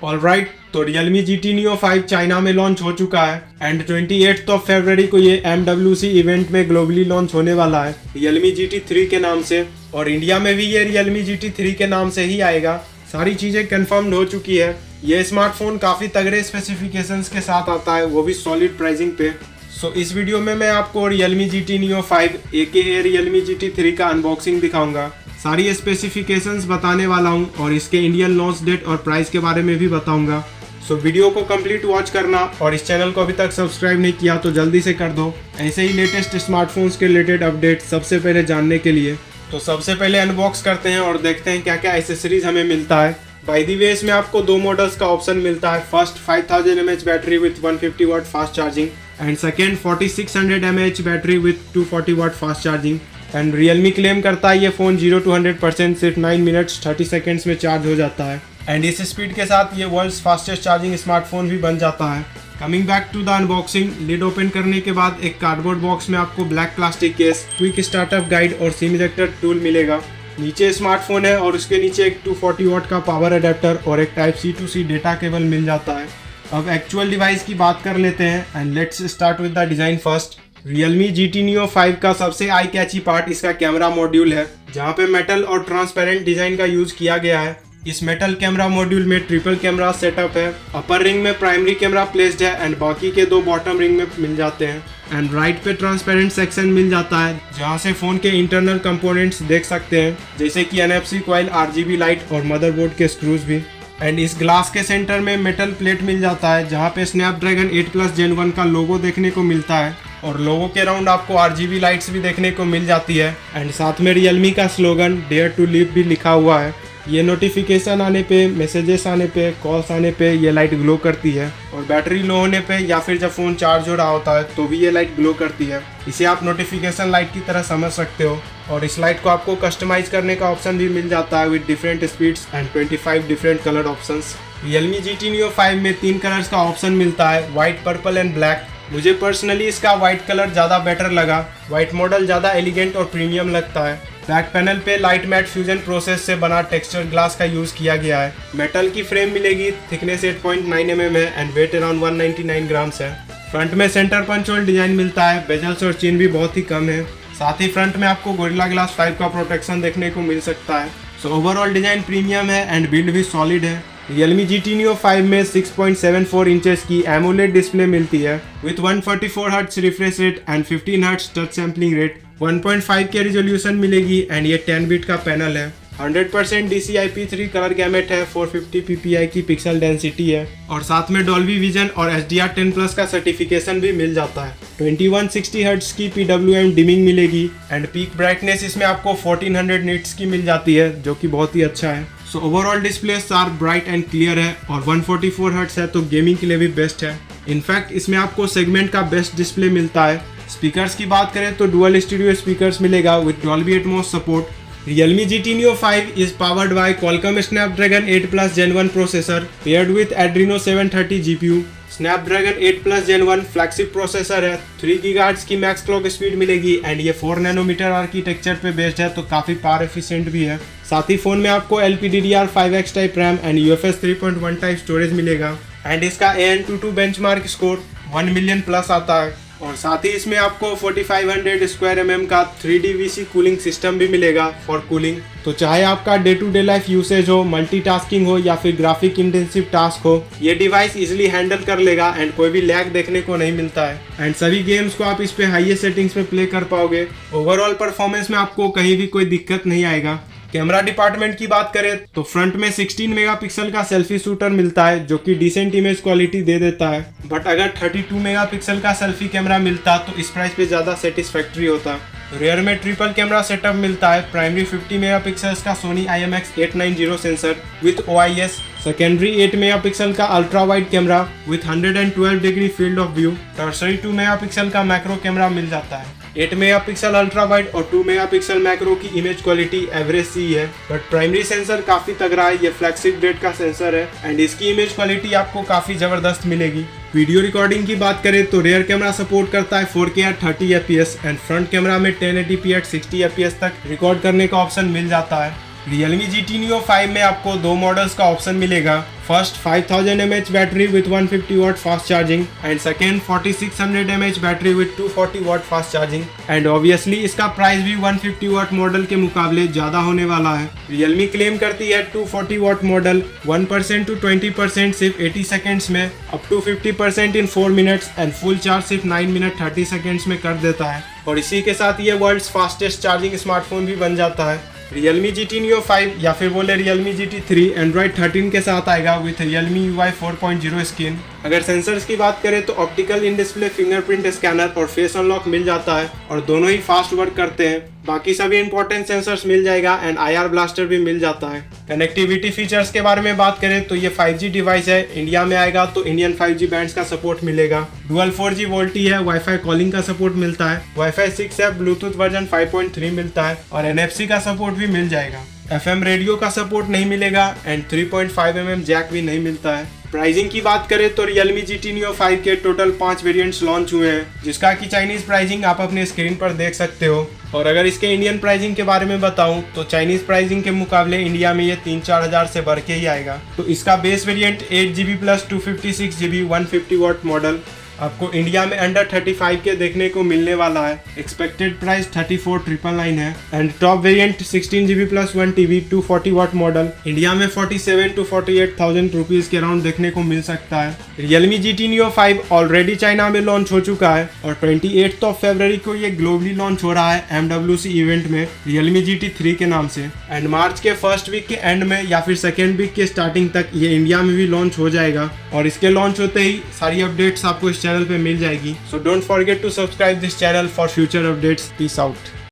Alright, तो Realme GT Neo 5 China में launch हो चुका है एंड 28 फरवरी को ये MWC इवेंट में ग्लोबली लॉन्च होने वाला है Realme GT 3 के नाम से, और इंडिया में भी ये Realme GT 3 के नाम से ही आएगा। सारी चीजें कंफर्म्ड हो चुकी है। ये स्मार्टफोन काफी तगड़े स्पेसिफिकेशंस के साथ आता है, वो भी सॉलिड प्राइसिंग पे। सो इस वीडियो में मैं आपको Realme GT Neo 5 aka Realme GT 3 का अनबॉक्सिंग दिखाऊंगा, सारी स्पेसिफिकेशंस बताने वाला हूं और इसके इंडियन लॉन्च डेट और प्राइस के बारे में भी बताऊंगा। सो वीडियो को कंप्लीट वॉच करना, और इस चैनल को अभी तक सब्सक्राइब नहीं किया तो जल्दी से कर दो, ऐसे ही लेटेस्ट स्मार्टफोन्स के रिलेटेड अपडेट सबसे पहले जानने के लिए। तो सबसे पहले अनबॉक्स करते हैं और देखते हैं क्या क्या एसेसरीज हमें मिलता है। बाय द वे इसमें आपको दो मॉडल्स का ऑप्शन मिलता है। First 5000 mAh battery with 150 watt fast charging and second 4600 mAh battery with 240 watt fast charging. And Realme claim करता है ये फ़ोन 0 to 100% सिर्फ 9 मिनट्स 30 सेकेंड्स में चार्ज हो जाता है एंड इस स्पीड के साथ ये वर्ल्ड्स फास्टेस्ट चार्जिंग स्मार्टफोन भी बन जाता है। Coming back to the unboxing, lid open करने के बाद एक कार्डबोर्ड बॉक्स में आपको black plastic case, quick startup guide और सिम इजेक्टर टूल मिलेगा। नीचे स्मार्टफोन है और उसके नीचे एक 240 वाट का पावर अडेप्टर और एक type C to C data cable मिल जाता है। अब एक्चुअल डिवाइस की बात कर लेते हैं and let's start with the design first. Realme GT Neo 5 का सबसे आई कैची पार्ट इसका कैमरा मॉड्यूल है, जहाँ पे मेटल और ट्रांसपेरेंट डिजाइन का यूज किया गया है। इस मेटल कैमरा मॉड्यूल में ट्रिपल कैमरा सेटअप है। अपर रिंग में प्राइमरी कैमरा प्लेस्ड है एंड बाकी के दो बॉटम रिंग में मिल जाते हैं। एंड राइट पे ट्रांसपेरेंट सेक्शन मिल जाता है, जहाँ से फोन के इंटरनल कंपोनेंट्स देख सकते हैं, जैसे कि NFC कॉइल, RGB लाइट और मदरबोर्ड के स्क्रूज भी। एंड इस ग्लास के सेंटर में मेटल प्लेट मिल जाता है, जहाँ पे स्नैपड्रैगन 8+ Gen 1 का लोगो देखने को मिलता है और लोगो के राउंड आपको RGB लाइट्स भी देखने को मिल जाती है। एंड साथ में Realme का स्लोगन डेयर टू लिव भी लिखा हुआ है। ये नोटिफिकेशन आने पे, मैसेजेस आने पे, कॉल्स आने पे ये लाइट ग्लो करती है, और बैटरी लो होने पे या फिर जब फ़ोन चार्ज हो रहा होता है तो भी ये लाइट ग्लो करती है। इसे आप नोटिफिकेशन लाइट की तरह समझ सकते हो। और इस लाइट को आपको कस्टमाइज करने का ऑप्शन भी मिल जाता है with different speeds and 25 different colour options. Realme GT Neo 5 में 3 कलर्स का ऑप्शन मिलता है, व्हाइट, पर्पल एंड ब्लैक। मुझे पर्सनली इसका व्हाइट कलर ज़्यादा बेटर लगा। व्हाइट मॉडल ज़्यादा एलिगेंट और प्रीमियम लगता है। बैक पैनल पे लाइट मैट फ्यूजन प्रोसेस से बना टेक्सचर ग्लास का यूज किया गया है। मेटल की फ्रेम मिलेगी, थिकनेस 8.9 mm है एंड वेट अराउंड 199 ग्राम्स है। फ्रंट में सेंटर पंच होल डिजाइन मिलता है, बेजल्स और चिन भी बहुत ही कम है। साथ ही फ्रंट में आपको गोरिल्ला ग्लास 5 का प्रोटेक्शन देखने को मिल सकता है। सो ओवरऑल डिजाइन प्रीमियम है एंड बिल्ड भी सॉलिड है। Realme GT Neo 5 में 6.74 इंचेस की AMOLED डिस्प्ले मिलती है with 144 hertz refresh rate and 15 hertz touch sampling rate. 1.5 के रिजोल्यूशन मिलेगी एंड ये 10 बिट का पैनल है। 100% DCI-P3 कलर गैमेट है, 450 ppi की पिक्सल डेंसिटी है और साथ में डॉल्बी विजन और HDR10+ का सर्टिफिकेशन भी मिल जाता है। 2160 हर्ट्ज की PWM डिमिंग मिलेगी एंड पीक ब्राइटनेस इसमें आपको 1400 निट्स की मिल जाती है, जो कि बहुत ही अच्छा है। So overall display sharp, bright and clear है और 144 हर्ट्ज है तो गेमिंग के लिए भी बेस्ट है। इनफैक्ट इसमें आपको सेगमेंट का बेस्ट डिस्प्ले मिलता है। स्पीकर्स की बात करें तो डुअल स्टीरियो स्पीकर्स मिलेगा with Dolby Atmos support. Realme GT Neo 5 is powered by Qualcomm Snapdragon 8+ Gen 1 processor paired with Adreno 730 GPU। Snapdragon 8+ Gen 1 flagship processor है। 3 GHz की मैक्स क्लॉक स्पीड मिलेगी एंड ये 4 nanometre architecture पे based है तो काफ़ी power efficient भी है। साथ ही फ़ोन में आपको LPDDR5X type RAM and UFS 3.1 type storage मिलेगा एंड इसका AN22 benchmark score 1 million plus आता है। और साथ ही इसमें आपको 4500 स्क्वायर mm का 3D VC कूलिंग सिस्टम भी मिलेगा फॉर कूलिंग। तो चाहे आपका day to day life usage हो, मल्टीटास्किंग हो या फिर ग्राफिक इंटेंसिव टास्क हो, ये डिवाइस इजीली हैंडल कर लेगा एंड कोई भी लैग देखने को नहीं मिलता है एंड सभी गेम्स को आप इस पे हाईएस्ट सेटिंग्स में प्ले कर पाओगे। ओवरऑल परफॉर्मेंस में आपको कहीं भी कोई दिक्कत नहीं आएगा। कैमरा डिपार्टमेंट की बात करें तो फ्रंट में 16 मेगापिक्सल का सेल्फी शूटर मिलता है, जो कि डिसेंट इमेज क्वालिटी दे देता है। बट अगर 32 मेगापिक्सल का सेल्फी कैमरा मिलता तो इस प्राइस पे ज़्यादा सेटिस्फैक्ट्री होता। रियर में ट्रिपल कैमरा सेटअप मिलता है। प्राइमरी 50 मेगापिक्सल का Sony IMX890 sensor with OIS, secondary 8 megapixel का ultra wide camera with 112 degree field of view, tertiary 2 megapixel का मैक्रो कैमरा मिल जाता है। 8 मेगापिक्सल अल्ट्रा वाइड और 2 मेगापिक्सल मैक्रो की इमेज क्वालिटी एवरेज सी है, बट प्राइमरी सेंसर काफी तगड़ा है। ये फ्लैगशिप ग्रेड का सेंसर है एंड इसकी इमेज क्वालिटी आपको काफी जबरदस्त मिलेगी। वीडियो रिकॉर्डिंग की बात करें तो रियर कैमरा सपोर्ट करता है 4K at 30 fps and front camera में 1080p at 60 fps तक रिकॉर्ड करने का ऑप्शन मिल जाता है। Realme GT Neo 5 में आपको दो मॉडल्स का ऑप्शन मिलेगा। First 5000 mAh battery with 150 watt fast charging and second 4600 mAh battery with 240 watt fast charging. And obviously इसका प्राइस भी 150 वाट मॉडल के मुकाबले ज्यादा होने वाला है। Realme क्लेम करती है 240 वाट मॉडल 1% to 20% सिर्फ 80 सेकेंड्स में, up to 50% in 4 minutes and full charge सिर्फ 9 मिनट 30 सेकेंड्स में कर देता है। और इसी के साथ ये वर्ल्ड्स फास्टेस्ट चार्जिंग स्मार्टफोन भी बन जाता है। Realme GT Neo 5 या फिर बोले Realme GT 3 Android 13 के साथ आएगा विथ Realme UI 4.0 स्क्रीन। अगर सेंसर्स की बात करें तो optical in display fingerprint scanner और फेस अनलॉक मिल जाता है और दोनों ही फास्ट वर्क करते हैं। बाकी सभी इंपॉर्टेंट सेंसर्स मिल जाएगा एंड IR ब्लास्टर भी मिल जाता है। कनेक्टिविटी फीचर्स के बारे में बात करें तो ये 5G डिवाइस है। इंडिया में आएगा तो इंडियन 5G बैंड्स का सपोर्ट मिलेगा। डुअल 4G वोल्टी है, वाईफाई कॉलिंग का सपोर्ट मिलता है, वाईफाई 6 है, ब्लूटूथ वर्जन 5.3 मिलता है और NFC का सपोर्ट भी मिल जाएगा। FM रेडियो का सपोर्ट नहीं मिलेगा एंड 3.5 mm जैक भी नहीं मिलता है। प्राइसिंग की बात करें तो Realme GT Neo 5 के टोटल 5 वेरिएंट्स लॉन्च हुए हैं, जिसका की चाइनीज प्राइसिंग आप अपने स्क्रीन पर देख सकते हो। और अगर इसके इंडियन प्राइसिंग के बारे में बताऊं तो चाइनीज प्राइसिंग के मुकाबले इंडिया में ये 3-4 हज़ार से बढ़ के ही आएगा। तो इसका base variant 8GB plus 256GB 150 वाट मॉडल आपको इंडिया में अंडर 35 के देखने को मिलने वाला है। एक्सपेक्टेड प्राइस 34,999 है and top variant 16GB plus 1TB 240 watt model India में 47 to 48,000 रुपीज के अराउंड देखने को मिल सकता है। Realme GT Neo 5 already China में लॉन्च हो चुका है और 28 फरवरी को ये ग्लोबली लॉन्च हो रहा है MWC इवेंट में Realme GT 3 के नाम से। एंड मार्च के फर्स्ट वीक के एंड में या फिर सेकेंड वीक के स्टार्टिंग तक ये इंडिया में भी लॉन्च हो जाएगा और इसके लॉन्च होते ही सारी अपडेट्स आपको चैनल पे मिल जाएगी। So don't forget to subscribe this channel for future updates. Peace out.